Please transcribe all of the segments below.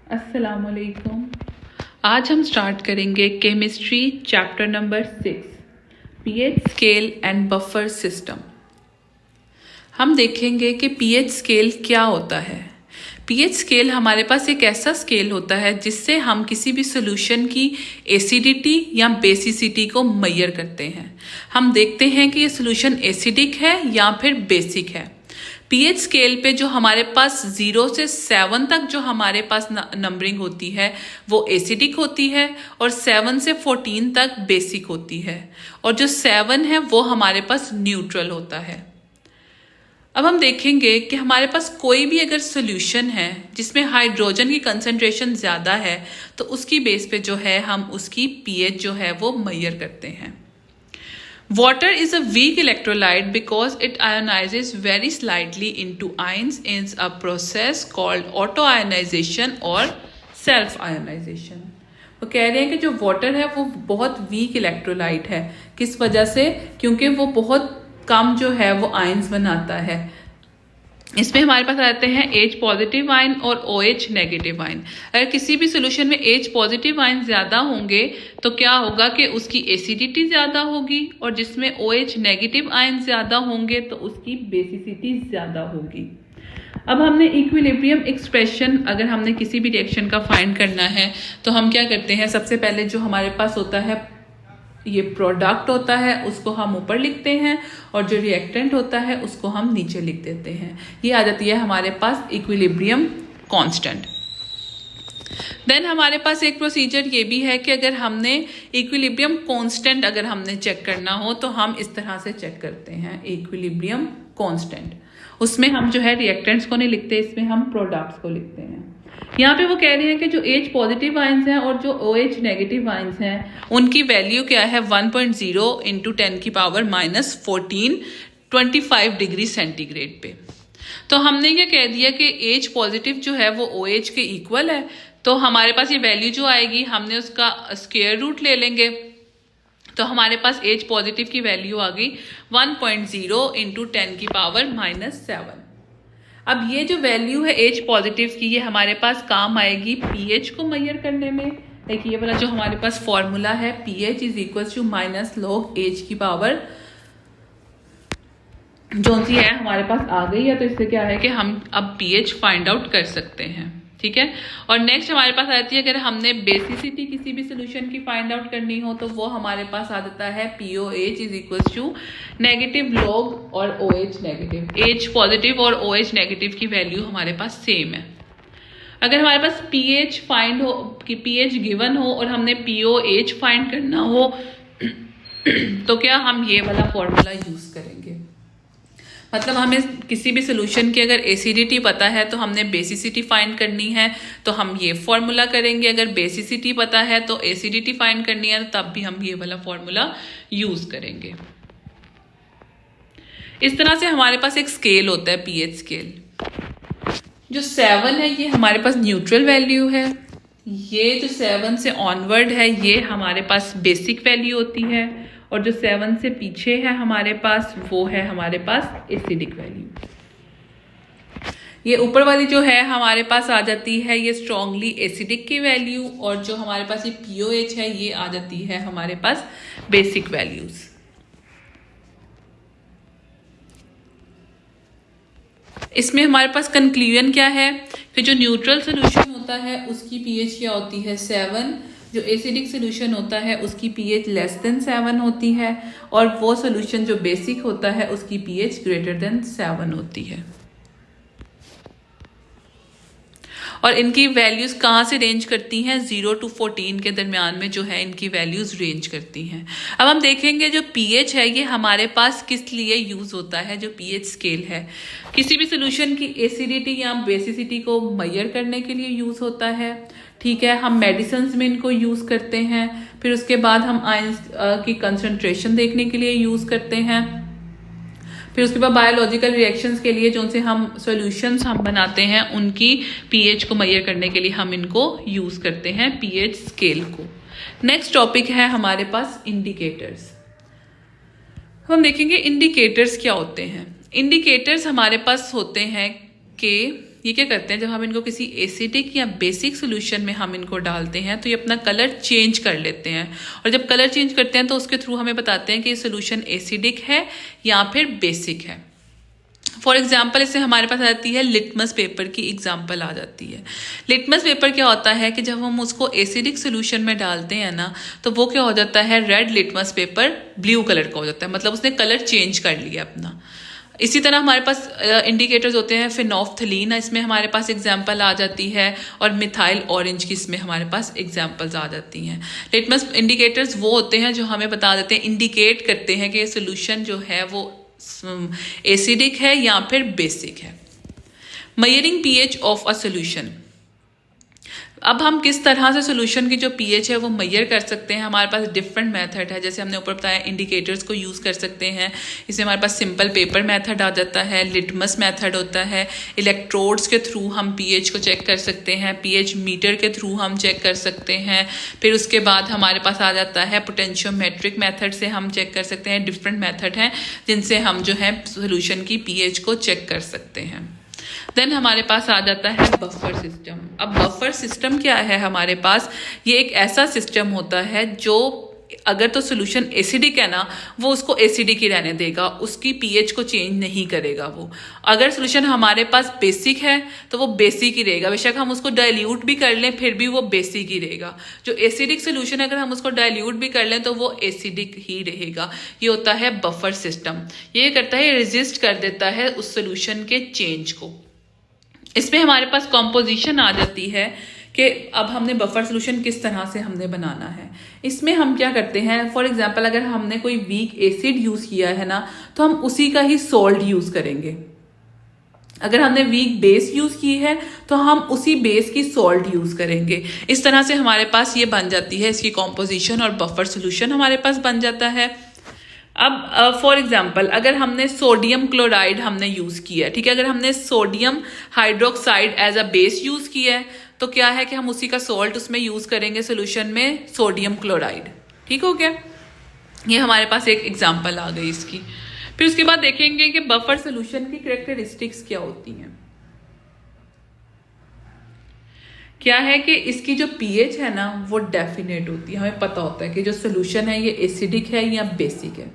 अस्सलामुअलैकुम। आज हम स्टार्ट करेंगे chemistry chapter number 6 pH scale and buffer system. हम देखेंगे कि पीएच स्केल क्या होता है। पीएच स्केल हमारे पास एक ऐसा स्केल होता है जिससे हम किसी भी सॉल्यूशन की एसिडिटी या बेसिसिटी को मेजर करते हैं। हम देखते हैं कि ये सॉल्यूशन एसिडिक है या फिर बेसिक है। पीएच स्केल पे जो हमारे पास 0 से 7 तक जो हमारे पास नंबरिंग होती है वो एसिडिक होती है और 7 से 14 तक बेसिक होती है और जो 7 है वो हमारे पास न्यूट्रल होता है। अब हम देखेंगे कि हमारे पास कोई भी अगर सोल्यूशन है जिसमें हाइड्रोजन की कंसंट्रेशन ज़्यादा है तो उसकी बेस पे जो है हम उसकी पीएच जो है वो मेजर करते हैं। Water is a weak electrolyte because it ionizes very slightly into ions in a process called autoionization और self ionization। वो कह रहे हैं कि जो वाटर है वो बहुत वीक इलेक्ट्रोलाइट है। किस वजह से? क्योंकि वो बहुत कम जो है वो आयंस बनाता है। इसमें हमारे पास आते हैं H पॉजिटिव आयन और OH नेगेटिव आयन। अगर किसी भी सोल्यूशन में H पॉजिटिव आयन ज़्यादा होंगे तो क्या होगा कि उसकी एसिडिटी ज़्यादा होगी और जिसमें OH नेगेटिव आयन ज़्यादा होंगे तो उसकी बेसिसिटी ज़्यादा होगी। अब हमने इक्विलिब्रियम एक्सप्रेशन अगर हमने किसी भी रिएक्शन का फाइंड करना है तो हम क्या करते हैं, सबसे पहले जो हमारे पास होता है ये प्रोडक्ट होता है उसको हम ऊपर लिखते हैं और जो रिएक्टेंट होता है उसको हम नीचे लिख देते हैं। ये आ जाती है हमारे पास इक्विलिब्रियम कांस्टेंट। देन हमारे पास एक प्रोसीजर ये भी है कि अगर हमने इक्विलिब्रियम कांस्टेंट अगर हमने चेक करना हो तो हम इस तरह से चेक करते हैं इक्विलिब्रियम कांस्टेंट। उसमें हम जो है रिएक्टेंट्स को नहीं लिखते, इसमें हम प्रोडक्ट्स को लिखते हैं। यहाँ पे वो कह रहे हैं कि जो H पॉजिटिव आयंस हैं और जो OH नेगेटिव आयंस हैं उनकी वैल्यू क्या है 1.0 इंटू 10 की पावर -14 25 डिग्री सेंटीग्रेड पे। तो हमने ये कह दिया कि H पॉजिटिव जो है वो OH के इक्वल है, तो हमारे पास ये वैल्यू जो आएगी हमने उसका स्क्वायर रूट ले लेंगे तो हमारे पास H पॉजिटिव की वैल्यू आ गई 1.0 इंटू 10 की पावर -7। अब ये जो वैल्यू है H पॉजिटिव की ये हमारे पास काम आएगी pH को मेजर करने में। देखिए ये वाला जो हमारे पास फॉर्मूला है pH is equal to minus log H की पावर जो सी है हमारे पास आ गई है। तो इससे क्या है कि हम अब pH फाइंड आउट कर सकते हैं, ठीक है। और नेक्स्ट हमारे पास आती है अगर हमने बेसिसिटी किसी भी सोल्यूशन की फाइंड आउट करनी हो तो वो हमारे पास आ जाता है POH is equal to negative log और OH नेगेटिव। H पॉजिटिव और OH नेगेटिव की वैल्यू हमारे पास सेम है। अगर हमारे पास pH फाइंड हो कि pH गिवन हो और हमने POH फाइंड करना हो तो क्या हम ये वाला फॉर्मूला यूज करेंगे। मतलब हमें किसी भी सोल्यूशन की अगर एसिडिटी पता है तो हमने बेसिसिटी फाइंड करनी है तो हम ये फॉर्मूला करेंगे। अगर बेसिसिटी पता है तो एसिडिटी फाइंड करनी है तब भी हम ये वाला फॉर्मूला यूज करेंगे। इस तरह से हमारे पास एक स्केल होता है पीएच स्केल। जो 7 है ये हमारे पास न्यूट्रल वैल्यू है। ये जो 7 से ऑनवर्ड है ये हमारे पास बेसिक वैल्यू होती है और जो 7 से पीछे है हमारे पास वो है हमारे पास एसिडिक वैल्यू। ये ऊपर वाली जो है हमारे पास आ जाती है ये स्ट्रॉन्गली एसिडिक की वैल्यू और जो हमारे पास ये POH है ये आ जाती है हमारे पास बेसिक वैल्यूज। इसमें हमारे पास कंक्लूजन क्या है कि जो न्यूट्रल सोल्यूशन होता है उसकी pH क्या होती है 7, जो एसिडिक सोल्यूशन होता है उसकी pH लेस देन 7 होती है और वो सोल्यूशन जो बेसिक होता है उसकी pH ग्रेटर देन 7 होती है। और इनकी वैल्यूज कहाँ से रेंज करती हैं 0 to 14 के दरमियान में जो है इनकी वैल्यूज रेंज करती हैं। अब हम देखेंगे जो pH है ये हमारे पास किस लिए यूज होता है। जो pH स्केल है किसी भी सोल्यूशन की एसिडिटी या बेसिसिटी को मेजर करने के लिए यूज होता है, ठीक है। हम मेडिसिन में इनको यूज करते हैं, फिर उसके बाद हम आयंस की कंसंट्रेशन देखने के लिए यूज करते हैं, फिर उसके बाद बायोलॉजिकल रिएक्शंस के लिए जो से हम सॉल्यूशंस हम बनाते हैं उनकी pH को मेजर करने के लिए हम इनको यूज करते हैं pH स्केल को। नेक्स्ट टॉपिक है हमारे पास इंडिकेटर्स। हम देखेंगे इंडिकेटर्स क्या होते हैं। इंडिकेटर्स हमारे पास होते हैं के ये क्या करते हैं, जब हम इनको किसी एसिडिक या बेसिक सोल्यूशन में हम इनको डालते हैं तो ये अपना कलर चेंज कर लेते हैं, और जब कलर चेंज करते हैं तो उसके थ्रू हमें बताते हैं कि ये सोल्यूशन एसिडिक है या फिर बेसिक है। फॉर एग्जाम्पल इससे हमारे पास आ जाती है लिटमस पेपर की एग्जाम्पल आ जाती है। लिटमस पेपर क्या होता है कि जब हम उसको एसिडिक सोल्यूशन में डालते हैं ना, तो वो क्या हो जाता है, red litmus paper blue colour का हो जाता है, मतलब उसने कलर चेंज कर लिया अपना। इसी तरह हमारे पास इंडिकेटर्स होते हैं, फिनोफ्थलीन इसमें हमारे पास एग्जाम्पल आ जाती है, और मिथाइल ऑरेंज की इसमें हमारे पास एग्जाम्पल्स आ जाती हैं। लिटमस इंडिकेटर्स वो होते हैं जो हमें बता देते हैं, इंडिकेट करते हैं कि ये सोल्यूशन जो है वो एसिडिक है या फिर बेसिक है। Measuring pH of a solution, अब हम किस तरह से सोल्यूशन की जो पीएच है वो मेजर कर सकते हैं। हमारे पास डिफरेंट मेथड है, जैसे हमने ऊपर बताया इंडिकेटर्स को यूज़ कर सकते हैं। इसमें हमारे पास सिंपल पेपर मेथड आ जाता है, लिटमस मेथड होता है, इलेक्ट्रोड्स के थ्रू हम पीएच को चेक कर सकते हैं, पीएच मीटर के थ्रू हम चेक कर सकते हैं। फिर उसके बाद हमारे पास आ जाता है पोटेंशियोमेट्रिक मेथड से हम चेक कर सकते हैं। डिफरेंट मेथड हैं जिनसे हम जो है सोल्यूशन की पीएच को चेक कर सकते हैं। देन हमारे पास आ जाता है बफर सिस्टम। अब बफर सिस्टम क्या है हमारे पास, ये एक ऐसा सिस्टम होता है जो अगर तो सोल्यूशन एसिडिक है ना, वो उसको एसिडिक ही रहने देगा, उसकी पीएच को चेंज नहीं करेगा वो। अगर सोल्यूशन हमारे पास बेसिक है तो वो बेसिक ही रहेगा, बेशक हम उसको डाइल्यूट भी कर लें फिर भी वो बेसिक ही रहेगा। जो एसिडिक सोल्यूशन अगर हम उसको डाइल्यूट भी कर लें तो वो एसिडिक ही रहेगा। ये होता है बफर सिस्टम। ये करता है, रेजिस्ट कर देता है उस सोल्यूशन के चेंज को। इसमें हमारे पास कॉम्पोजिशन आ जाती है कि अब हमने बफर सोल्यूशन किस तरह से हमने बनाना है। इसमें हम क्या करते हैं, फॉर एग्जांपल अगर हमने कोई वीक एसिड यूज़ किया है ना, तो हम उसी का ही सॉल्ट यूज़ करेंगे। अगर हमने वीक बेस यूज़ की है तो हम उसी बेस की सॉल्ट यूज़ करेंगे। इस तरह से हमारे पास ये बन जाती है इसकी कॉम्पोजिशन, और बफर सोल्यूशन हमारे पास बन जाता है। अब फॉर एग्जांपल अगर हमने सोडियम क्लोराइड हमने यूज़ किया है, ठीक है, अगर हमने sodium hydroxide as a base use किया है तो क्या है कि हम उसी का सॉल्ट उसमें यूज़ करेंगे सोल्यूशन में, सोडियम क्लोराइड। ठीक हो गया, ये हमारे पास एक एग्जांपल आ गई इसकी। फिर उसके बाद देखेंगे कि बफर सोल्यूशन की कैरेक्टरिस्टिक्स क्या होती हैं। क्या है कि इसकी जो पीएच है ना वो डेफिनेट होती है, हमें पता होता है कि जो सोल्यूशन है ये एसिडिक है या बेसिक है।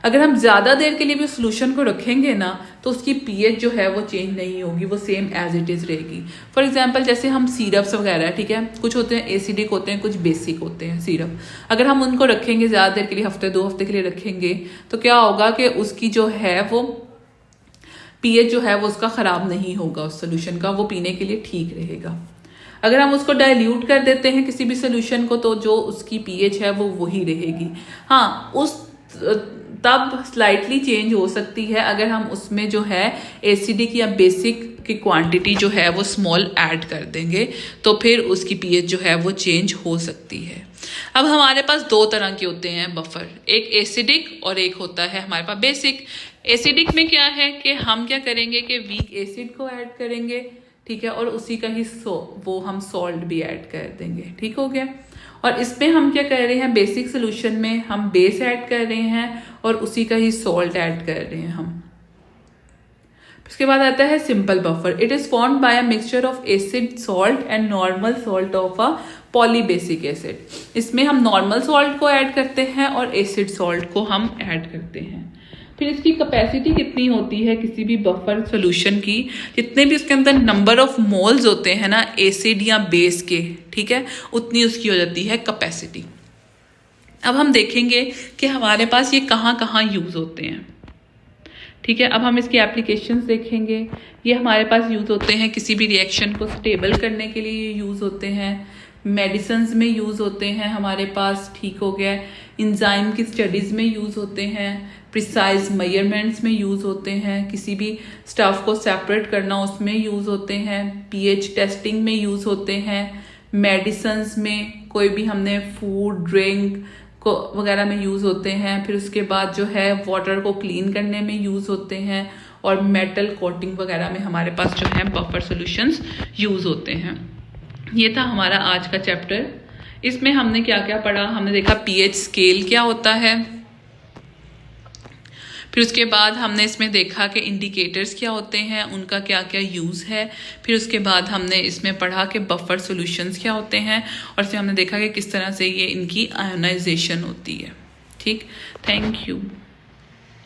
अगर हम ज़्यादा देर के लिए भी सोल्यूशन को रखेंगे ना तो उसकी पीएच जो है वो चेंज नहीं होगी, वो सेम एज इट इज़ रहेगी। फॉर एग्जांपल जैसे हम सिरप्स वगैरह, ठीक है, कुछ होते हैं एसिडिक होते हैं, कुछ बेसिक होते हैं सिरप। अगर हम उनको रखेंगे ज़्यादा देर के लिए, हफ्ते 2 हफ्ते के लिए रखेंगे, तो क्या होगा कि उसकी जो है वो पीएच जो है वो उसका ख़राब नहीं होगा, उस सोल्यूशन का, वो पीने के लिए ठीक रहेगा। अगर हम उसको डाइल्यूट कर देते हैं किसी भी सोल्यूशन को तो जो उसकी पीएच है वो वही रहेगी। हाँ, उस तब स्लाइटली चेंज हो सकती है अगर हम उसमें जो है एसिडिक या बेसिक की क्वांटिटी जो है वो स्मॉल ऐड कर देंगे, तो फिर उसकी पीएच जो है वो चेंज हो सकती है। अब हमारे पास 2 तरह के होते हैं बफर, एक एसिडिक और एक होता है हमारे पास बेसिक। एसिडिक में क्या है कि हम क्या करेंगे कि वीक एसिड को ऐड करेंगे, ठीक है, और उसी का ही वो हम सॉल्ट भी ऐड कर देंगे। ठीक हो गया। और इसमें हम क्या कर रहे हैं, बेसिक सोल्यूशन में हम बेस ऐड कर रहे हैं और उसी का ही सॉल्ट ऐड कर रहे हैं हम। उसके बाद आता है simple buffer. It is formed by a mixture of acid salt and normal salt of a polybasic acid. इसमें हम नॉर्मल सॉल्ट को ऐड करते हैं और एसिड सॉल्ट को हम ऐड करते हैं। फिर इसकी कैपेसिटी कितनी होती है किसी भी बफर सोल्यूशन की, जितने भी उसके अंदर नंबर ऑफ मोल्स होते हैं ना एसिड या बेस के, ठीक है, उतनी उसकी हो जाती है कैपेसिटी। अब हम देखेंगे कि हमारे पास ये कहाँ कहाँ यूज़ होते हैं। ठीक है, अब हम इसकी एप्लीकेशंस देखेंगे। ये हमारे पास यूज़ होते हैं किसी भी रिएक्शन को स्टेबल करने के लिए यूज़ होते हैं, मेडिसिन्स में यूज़ होते हैं हमारे पास, ठीक हो गया, इंजाइम की स्टडीज़ में यूज़ होते हैं, प्रिसाइज मेजरमेंट्स में यूज़ होते हैं, किसी भी स्टफ को सेपरेट करना उसमें यूज़ होते हैं, पीएच टेस्टिंग में यूज़ होते हैं, मेडिसिन्स में कोई भी हमने फूड ड्रिंक को वगैरह में यूज़ होते हैं। फिर उसके बाद जो है वाटर को क्लीन करने में यूज़ होते हैं, और मेटल कोटिंग वगैरह में हमारे पास जो है बफर सॉल्यूशंस यूज़ होते हैं। ये था हमारा आज का चैप्टर। इसमें हमने क्या क्या पढ़ा, हमने देखा पीएच स्केल क्या होता है, फिर उसके बाद हमने इसमें देखा कि इंडिकेटर्स क्या होते हैं, उनका क्या क्या यूज़ है। फिर उसके बाद हमने इसमें पढ़ा कि बफर सॉल्यूशंस क्या होते हैं, और फिर हमने देखा कि किस तरह से ये इनकी आयोनाइजेशन होती है। ठीक, थैंक यू।